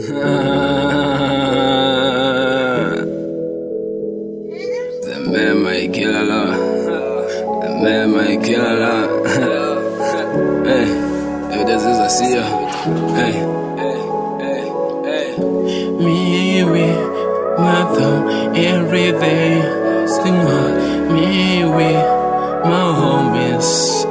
The man might kill a lot. The man might kill a lot. Hey, if this is a see ya. Hey, me with my thumb every day. Sing her, me with my homies.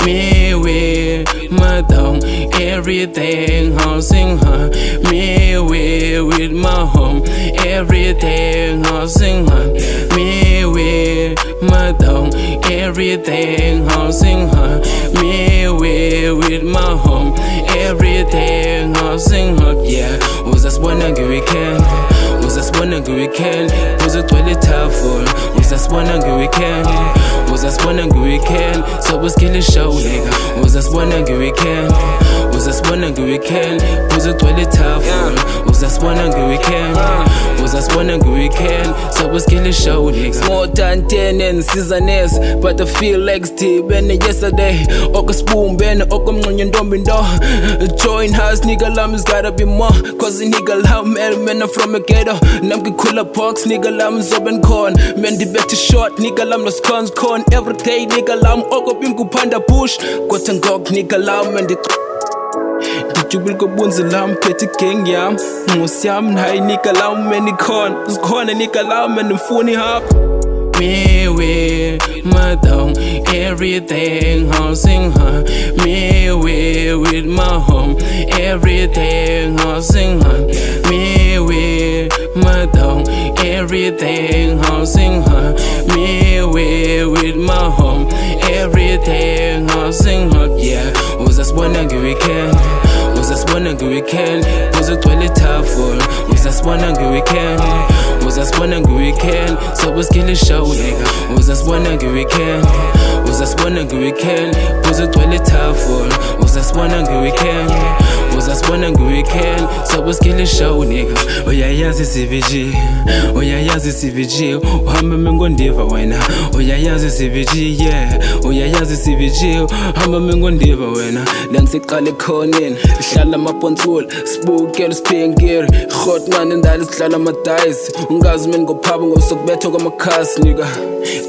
Me with my thumb everything. I'll sing her. Me with my home everything. I'll sing her. Me with my thumb everything. I'll sing her. Me with my home everything. I'll sing her. Yeah, uzasibona ngeweekend. Uzasibona ngeweekend. Uzogcwele itafula. Uzasibona ngeweekend. Uzasibona ngeweekend. Sobe skille show nigga. Uzasibona ngeweekend. Uzasibona ngeweekend. Uzogcwele itafula. Uzasibona ngeweekend. Uzasibona ngeweekend. Sobe skille show nigga. more than 10 and seasoners, but I feel like Steve and yesterday. Oko spoon ben, oko mngonyo ndombi ndo. Join house nigga lam is gotta be more. Cause the nigga lam man I'm from a ghetto. Namki cooler box nigga lam zoben corn. Man the better short nigga lam los cons corn. Every day nigga lam oko bim kupanda push. Got and gog nigga lam and the Jubel ko bunzi lam peti gang yam. Musiam nai nigga lam many corn. Corn nigga lam and funny hop. Me with my thumb everything. I'll sing her. Me with my home everything. I'll sing her. Me with my thumb everything. I'll sing her. Me with my home everything. I'll sing her. Yeah, uzasibona ngeweekend. Uzasibona ngeweekend. Uzogcwele itafula. Uzasibona ngeweekend. Uzasibona ngeweekend. Sobe skille show nigga. Uzasibona ngeweekend. Uzasibona ngeweekend. Uzogcwele itafula. Uzasibona ngeweekend. Uzasibona ngeweekend. Sobe skille show nigga. Uyayazi CVG. Uyayazi CVG. Uhamba mengondiva wena. Uyayazi CVG yeah. Uyayazi CVG. Uhamba mengondiva wena. Langiseqale khoneni sihlala amaponsula sibukela siphengeri hot man endala sihlala amadayisi ungazi mina ngophaba ngosokubetha kwamakhasi nigga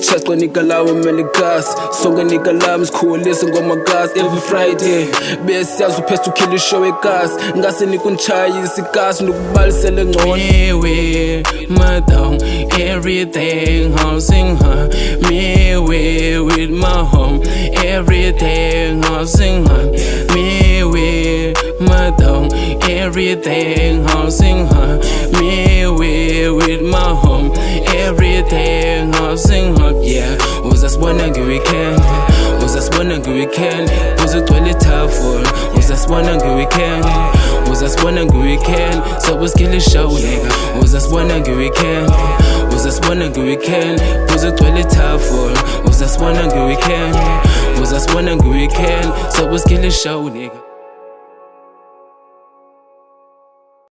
chaqwa nigga lawo melikas sonke nigga lami sikhulisa ngomagas every Friday bese yazi uphesta ukill ishow egas ngase nikunchayisa igas nokubalisela ngcono. Me with my thumb everything. I'll sing her. Me with my home everything. I'll sing her. Me with my thumb everything. I'll sing her. Me with my home everything. I'll sing her. Yeah, uzasibona ngeweekend. Uzasibona ngeweekend. Uzogcwele itafula. Uzasibona ngeweekend. Uzasibona ngeweekend. Sobe skille show nigga. Uzasibona ngeweekend. Uzasibona ngeweekend. Uzogcwele itafula. Uzasibona ngeweekend. Uzasibona ngeweekend. Sobe skille show nigga.